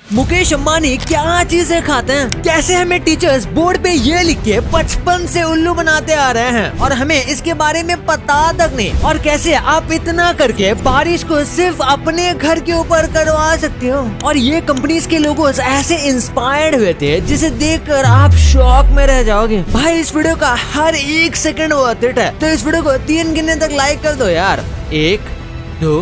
मुकेश अंबानी क्या चीजें खाते हैं, कैसे हमें टीचर्स बोर्ड पे ये लिख के बचपन से उल्लू बनाते आ रहे हैं और हमें इसके बारे में पता तक नहीं, और कैसे आप इतना करके बारिश को सिर्फ अपने घर के ऊपर करवा सकते हो। और ये कंपनीज के लोगो ऐसे इंस्पायर्ड हुए थे जिसे देखकर आप शॉक में रह जाओगे। भाई इस वीडियो का हर एक सेकंड वर्थ इट है, तो इस वीडियो को 3 गिनने तक लाइक कर दो यार। 1 2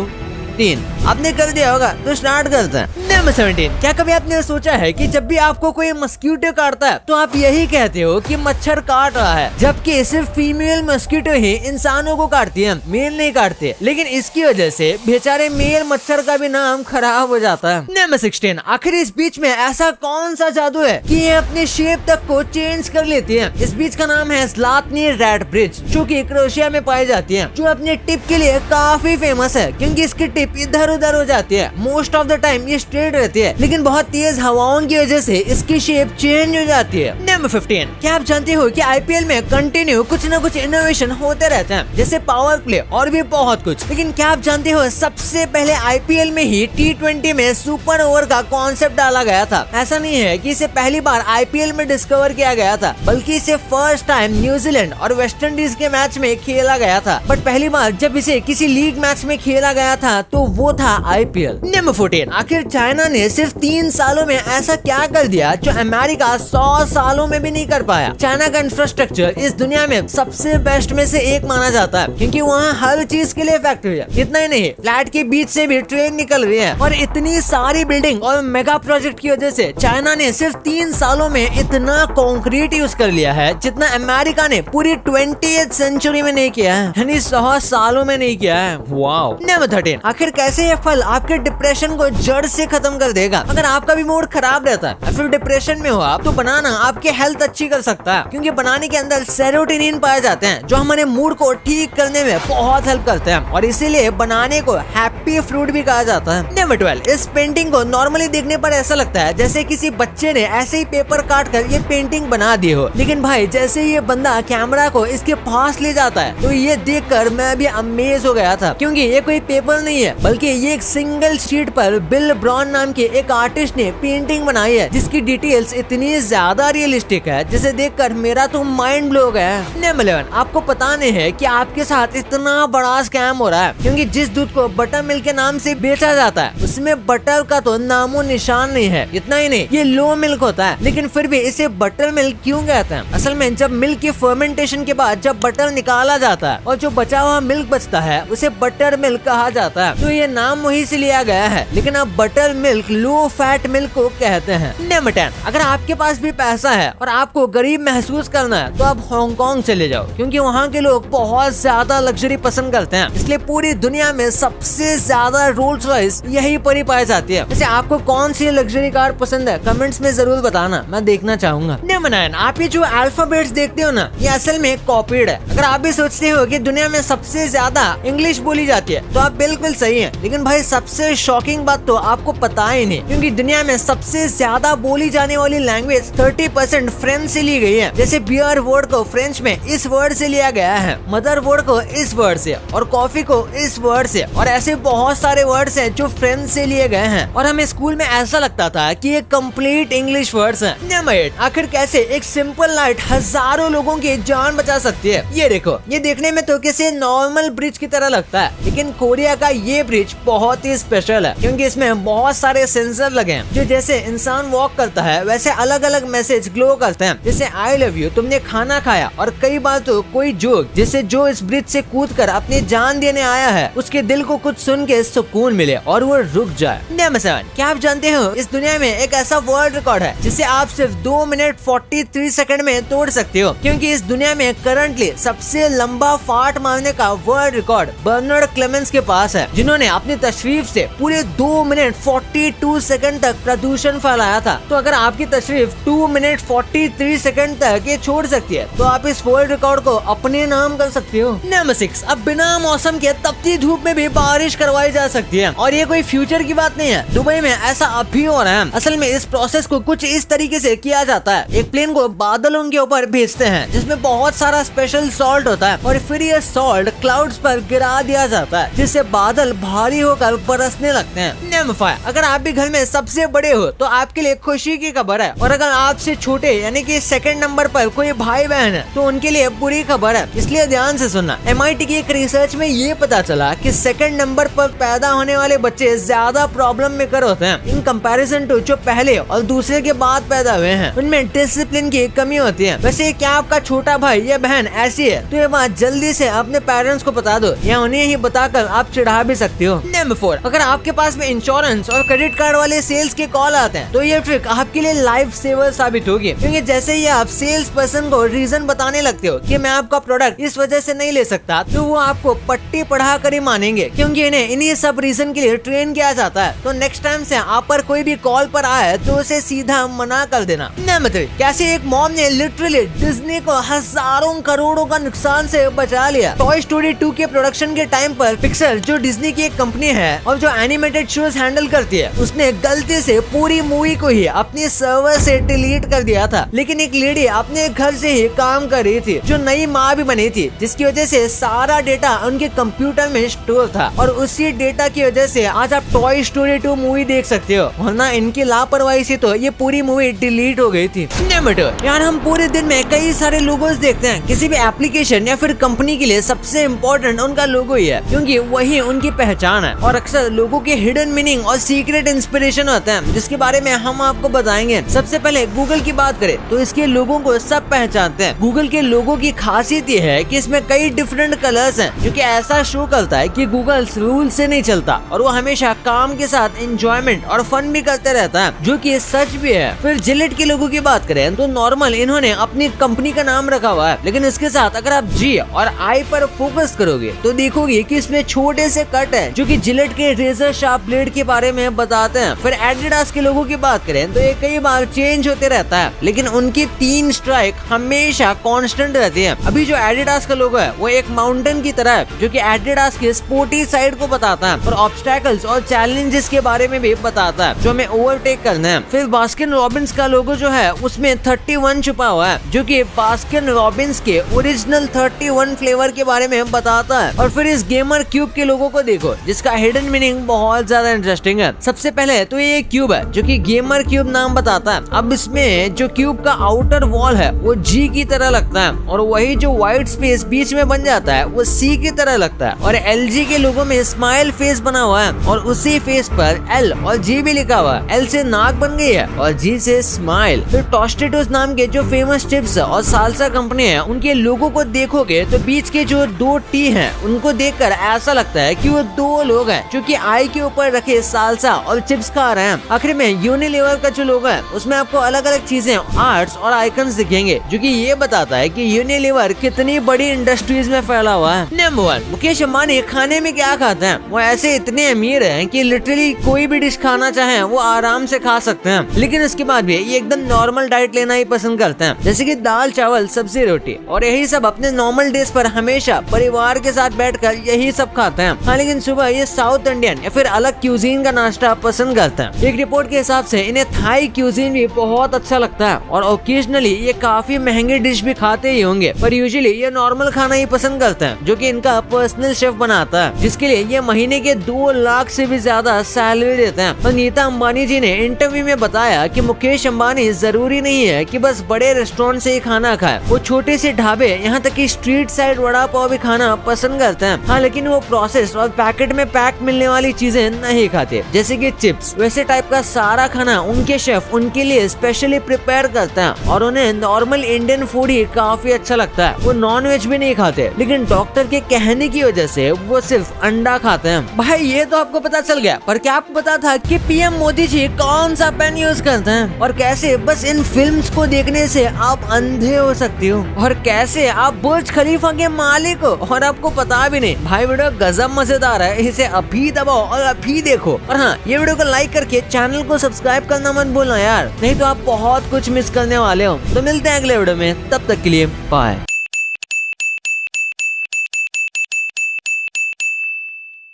3 आपने कर दिया होगा, तो स्टार्ट करते हैं। नंबर 17, क्या कभी आपने सोचा है कि जब भी आपको कोई मस्कीटो काटता है तो आप यही कहते हो कि मच्छर काट रहा है, जबकि सिर्फ फीमेल मस्कीटो ही इंसानों को काटती है, मेल नहीं काटते। लेकिन इसकी वजह से बेचारे मेल मच्छर का भी नाम खराब हो जाता है। नंबर 16, आखिर इस बीच में ऐसा कौन सा जादू है कि ये अपने शेप तक को चेंज कर लेती है। इस बीच का नाम है ज़्लातनी रेड ब्रिज, जो कि क्रोएशिया में पाई जाती है, जो अपने टिप के लिए काफी फेमस है क्योंकि इसकी टिप इधर उधर हो जाती है। मोस्ट ऑफ द टाइम ये स्ट्रेट रहती है, लेकिन बहुत तेज हवाओं की वजह से इसकी शेप चेंज हो जाती है। नंबर 15, क्या आप जानते हो कि आईपीएल में कंटिन्यू कुछ न कुछ इनोवेशन होते रहते हैं, जैसे पावर प्ले और भी बहुत कुछ। लेकिन क्या आप जानते हो सबसे पहले आईपीएल में ही T20 में सुपर ओवर का कॉन्सेप्ट डाला गया था। ऐसा नहीं है कि इसे पहली बार आईपीएल में डिस्कवर किया गया था, बल्कि इसे फर्स्ट टाइम न्यूजीलैंड और वेस्ट इंडीज के मैच में खेला गया था। बट पहली बार जब इसे किसी लीग मैच में खेला गया था तो वो था आईपीएल। नंबर 14, आखिर चाइना ने सिर्फ 3 सालों में ऐसा क्या कर दिया जो अमेरिका 100 सालों में भी नहीं कर पाया। चाइना का इंफ्रास्ट्रक्चर इस दुनिया में सबसे बेस्ट में से एक माना जाता है, क्योंकि वहाँ हर चीज के लिए फैक्ट्री है। इतना ही नहीं, फ्लैट के बीच से भी ट्रेन निकल रही है, और इतनी सारी बिल्डिंग और मेगा प्रोजेक्ट की वजह से चाइना ने सिर्फ 3 सालों में इतना कंक्रीट यूज कर लिया है जितना अमेरिका ने पूरी 20th सेंचुरी में नहीं किया है, यानी 100 सालों में नहीं किया है। वाओ। नंबर 13, आखिर कैसे ये फल आपके डिप्रेशन को जड़ से खत्म कर देगा। अगर आपका भी मूड खराब रहता है, फिर डिप्रेशन में हो आप, तो बनाना आपके हेल्थ अच्छी कर सकता है, क्योंकि बनाने के अंदर सेरोटोनिन पाए जाते हैं जो हमारे मूड को ठीक करने में बहुत हेल्प करते हैं, और इसीलिए बनाने को हैप्पी फ्रूट भी कहा जाता है। नंबर 12, इस पेंटिंग को नॉर्मली देखने पर ऐसा लगता है जैसे किसी बच्चे ने ऐसे ही पेपर काट कर ये पेंटिंग बना दी हो, लेकिन भाई जैसे ये बंदा कैमरा को इसके पास ले जाता है तो ये देखकर मैं भी अमेज हो गया था, क्योंकि ये कोई पेपर नहीं है, बल्कि ये एक सिंगल शीट पर बिल ब्रॉन नाम के एक आर्टिस्ट ने पेंटिंग बनाई है, जिसकी डिटेल्स इतनी ज्यादा रियलिस्टिक है जिसे देखकर मेरा तो माइंड ब्लो हो गया है। नंबर 11, आपको पता नहीं है कि आपके साथ इतना बड़ा स्कैम हो रहा है, क्योंकि जिस दूध को बटर मिल्क के नाम से बेचा जाता है उसमें बटर का तो नामो निशान नहीं है। इतना ही नहीं, ये लो मिल्क होता है, लेकिन फिर भी इसे बटर मिल्क क्यों कहते हैं? असल में जब मिल्क की फर्मेंटेशन के बाद जब बटर निकाला जाता है और जो बचा हुआ मिल्क बचता है उसे बटर मिल्क कहा जाता है, तो ये नाम वहीं से लिया गया है, लेकिन अब butter milk low fat milk को कहते हैं। नंबर 10, अगर आपके पास भी पैसा है और आपको गरीब महसूस करना है तो आप हांगकांग चले जाओ, क्योंकि वहाँ के लोग बहुत ज्यादा लग्जरी पसंद करते हैं, इसलिए पूरी दुनिया में सबसे ज्यादा रोल्स रॉयस यही पर ही पाई जाती है। वैसे आपको कौन सी लग्जरी कार पसंद है कमेंट्स में जरूर बताना, मैं देखना चाहूंगा। नंबर 9, आप ये जो अल्फाबेट्स देखते हो ना, ये असल में कॉपीड है। अगर आप भी सोचते हो कि दुनिया में सबसे ज्यादा इंग्लिश बोली जाती है तो आप बिल्कुल सही है, लेकिन भाई सबसे शॉकिंग बात तो आपको पता ही नहीं, क्योंकि दुनिया में सबसे ज्यादा बोली जाने वाली लैंग्वेज 30% फ्रेंच से ली गई है। जैसे बियर वर्ड को फ्रेंच में इस वर्ड से लिया गया है, मदर वर्ड को इस वर्ड से, और कॉफी को इस वर्ड से, और ऐसे बहुत सारे वर्ड्स हैं जो फ्रेंच से लिए गए हैं, और हमें स्कूल में ऐसा लगता था कि ये कंप्लीट इंग्लिश वर्ड्स हैं। नंबर 8, आखिर कैसे एक सिंपल लाइट हजारों लोगों की जान बचा सकती है। ये देखो, ये देखने में तो किसी नॉर्मल ब्रिज की तरह लगता है, लेकिन कोरिया का ये ब्रिज बहुत ही स्पेशल है, क्योंकि इसमें बहुत सारे सेंसर लगे हैं जो जैसे इंसान वॉक करता है वैसे अलग अलग मैसेज ग्लो करते हैं, जैसे आई लव यू, तुमने खाना खाया, और कई बार तो कोई जोक, जैसे जो इस ब्रिज से कूद कर अपनी जान देने आया है उसके दिल को कुछ सुन के सुकून मिले और वो रुक जाए। नंबर 7, क्या आप जानते हो इस दुनिया में एक ऐसा वर्ल्ड रिकॉर्ड है जिसे आप सिर्फ 2 मिनट 43 सेकंड में तोड़ सकते हो, क्योंकि इस दुनिया में करंटली सबसे लंबा फाट मारने का वर्ल्ड रिकॉर्ड बर्नार्ड क्लेमेंस के पास है, जिन्होंने अपनी तशरीफ से पूरे 2 मिनट 42 सेकंड तक प्रदूषण फैलाया था। तो अगर आपकी तशरीफ 2 मिनट 43 सेकंड तक ये छोड़ सकती है तो आप इस वर्ल्ड रिकॉर्ड को अपने नाम कर सकते हो। नंबर 6, अब बिना मौसम के तपती धूप में भी बारिश करवाई जा सकती है, और ये कोई फ्यूचर की बात नहीं है, दुबई में ऐसा अब भी हो रहा है। असल में इस प्रोसेस को कुछ इस तरीके से किया जाता है, एक प्लेन को बादलों के ऊपर भेजते हैं जिसमें बहुत सारा स्पेशल सॉल्ट होता है, और फिर ये सॉल्ट क्लाउड्स पर गिरा दिया जाता है, जिससे बादल बादल भारी होकर बरसने लगते हैं। नंबर 5, अगर आप भी घर में सबसे बड़े हो तो आपके लिए खुशी की खबर है, और अगर आपसे छोटे यानी कि सेकंड नंबर पर कोई भाई बहन है तो उनके लिए बुरी खबर है, इसलिए ध्यान से सुनना। MIT की एक रिसर्च में ये पता चला कि सेकंड नंबर पर पैदा होने वाले बच्चे ज्यादा प्रॉब्लम मेकर होते हैं इन कंपैरिजन टू जो पहले और दूसरे के बाद पैदा हुए हैं। उनमें डिसिप्लिन की कमी होती है। वैसे क्या आपका छोटा भाई या बहन ऐसी है तो ये बात जल्दी से अपने पेरेंट्स को बता दो, या उन्हें ही बताकर आप चिढ़ा भी सकते हो। नंबर 4, अगर आपके पास में इंश्योरेंस और क्रेडिट कार्ड वाले सेल्स के कॉल आते हैं तो ये ट्रिक आपके लिए लाइफ सेवर साबित होगी, क्योंकि जैसे ही आप सेल्स पर्सन को रीजन बताने लगते हो कि मैं आपका प्रोडक्ट इस वजह से नहीं ले सकता, तो वो आपको पट्टी पढ़ा कर ही मानेंगे, क्योंकि इन्हें इन्हीं सब रीजन के लिए ट्रेन किया जाता है। तो नेक्स्ट टाइम से आप पर कोई भी कॉल पर आए तो उसे सीधा मना कर देना। नंबर 3, कैसे एक मॉम ने लिटरली डिज्नी को हजारों करोड़ों का नुकसान से बचा लिया। टॉय स्टोरी 2 के प्रोडक्शन के टाइम पर पिक्सर जो डिज्नी की एक कंपनी है और जो एनिमेटेड शोज हैंडल करती है, उसने गलती से पूरी मूवी को ही अपने सर्वर से डिलीट कर दिया था। लेकिन एक लेडी अपने घर से ही काम कर रही थी जो नई माँ भी बनी थी, जिसकी वजह से सारा डेटा उनके कंप्यूटर में स्टोर था, और उसी डेटा की वजह से आज आप टॉय स्टोरी 2 मूवी देख सकते हो, वरना इनकी लापरवाही से तो ये पूरी मूवी डिलीट हो गई थी। नंबर 2, यार हम पूरे दिन में कई सारे लोगोस देखते हैं। किसी भी एप्लीकेशन या फिर कंपनी के लिए सबसे इम्पोर्टेंट उनका लोगो ही है, क्योंकि वही उनकी पहचान है, और अक्सर लोगों के हिडन मीनिंग और सीक्रेट इंस्पिरेशन होते हैं, जिसके बारे में हम आपको बताएंगे। सबसे पहले गूगल की बात करें तो इसके लोगों को सब पहचानते हैं। गूगल के लोगों की खासियत ये है कि इसमें कई डिफरेंट कलर्स हैं, जो कि ऐसा शो करता है कि गूगल रूल से नहीं चलता, और वो हमेशा काम के साथ एंजॉयमेंट और फन भी करते रहता है, जो कि सच भी है। फिर जिलेट के लोगों की बात करें तो नॉर्मल इन्होंने अपनी कंपनी का नाम रखा हुआ है, लेकिन इसके साथ अगर आप जी और आई पर फोकस करोगे तो देखोगे कि इसमें छोटे से कट है, जो कि जिलेट के रेजर शार्प ब्लेड के बारे में बताते हैं। फिर एडिडास के लोगों की बात करें तो ये कई बार चेंज होते रहता है, लेकिन उनकी 3 स्ट्राइक हमेशा कांस्टेंट रहती है। अभी जो एडिडास का लोगो है वो एक माउंटेन की तरह है, जो कि एडिडास के स्पोर्टी साइड को बताता है, और ऑब्स्टैकल्स और चैलेंजेस के बारे में भी बताता है जो हमें ओवरटेक करना है। फिर बास्किन रॉबिन्स का लोगो जो है उसमें 31 छुपा हुआ है, जो कि बास्किन रॉबिन्स के ओरिजिनल 31 फ्लेवर के बारे में बताता है। और फिर इस गेमर क्यूब के लोगो को देखो, जिसका हिडन मीनिंग बहुत ज्यादा इंटरेस्टिंग है। सबसे पहले तो ये क्यूब है, जो कि गेमर क्यूब नाम बताता है। अब इसमें जो क्यूब का आउटर वॉल है वो जी की तरह लगता है, और वही जो व्हाइट स्पेस बीच में बन जाता है वो सी की तरह लगता है। और LG के लोगो में स्माइल फेस बना हुआ है, और उसी फेस पर L और G भी लिखा हुआ है। L से नाक बन गई है और G से स्माइल। फिर टोस्टेटोस नाम के जो फेमस चिप्स और सालसा कंपनी है, उनके लोगो को देखोगे तो बीच के जो 2 T हैं उनको देखकर ऐसा लगता है कि वो 2 लोग हैं, जो कि आई के ऊपर रखे सालसा और चिप्स खा रहे हैं। आखिर में यूनिलीवर का जो लोगो है उसमें आपको अलग अलग चीजें, आर्ट्स और आइकन्स दिखेंगे, जो कि ये बताता है कि यूनिलीवर कितनी बड़ी इंडस्ट्रीज में फैला हुआ है। नंबर 1, मुकेश अंबानी खाने में क्या खाते हैं? वो ऐसे इतने अमीर हैं कि लिटरली कोई भी डिश खाना चाहे वो आराम से खा सकते हैं, लेकिन इसके बाद भी ये एकदम नॉर्मल डाइट लेना ही पसंद करते हैं, जैसे कि दाल चावल सब्जी रोटी, और यही सब अपने नॉर्मल डेज पर हमेशा परिवार के साथ बैठकर यही सब खाते हैं। हाँ, लेकिन सुबह ये साउथ इंडियन या फिर अलग क्यूजीन का नाश्ता पसंद करते हैं। एक रिपोर्ट के हिसाब से इन्हें थाई क्यूजीन भी बहुत अच्छा लगता है, और ओकेजनली ये काफी महंगे डिश भी खाते ही होंगे, पर यूजुअली ये नॉर्मल खाना ही पसंद करते हैं, जो कि इनका पर्सनल शेफ बनाता है, जिसके लिए ये महीने के 2 लाख से भी ज्यादा सैलरी देते हैं। और नीता अंबानी जी ने इंटरव्यू में बताया कि मुकेश अंबानी जरूरी नहीं है कि बस बड़े रेस्टोरेंट से ही खाना खाए, वो छोटे से ढाबे यहाँ तक कि स्ट्रीट साइड वड़ा पाव भी खाना पसंद करते हैं। हाँ, लेकिन वो प्रोसेस और पैकेट में पैक मिलने वाली चीजें नहीं खाते, जैसे कि चिप्स। वैसे टाइप का सारा खाना उनके शेफ उनके लिए स्पेशली प्रिपेयर करते हैं, और उन्हें नॉर्मल इंडियन फूड ही काफी अच्छा लगता है। वो नॉन वेज भी नहीं खाते, लेकिन डॉक्टर के कहने की वजह से वो सिर्फ अंडा खाते हैं। भाई ये तो आपको पता चल गया, पर क्या आपको पता था कि PM मोदी जी कौन सा पेन यूज करते हैं, और कैसे बस इन फिल्म्स को देखने से आप अंधे हो सकते हो, और कैसे आप बुर्ज खलीफा के मालिक हो और आपको पता भी नहीं। भाई वीडियो गजब मजेदार है, इसे अभी दबाओ और अभी देखो। और हाँ, ये वीडियो को लाइक करके चैनल को सब्सक्राइब करना मत भूलना यार, नहीं तो आप बहुत कुछ मिस करने वाले हो। तो मिलते हैं अगले वीडियो में, तब तक के लिए बाय।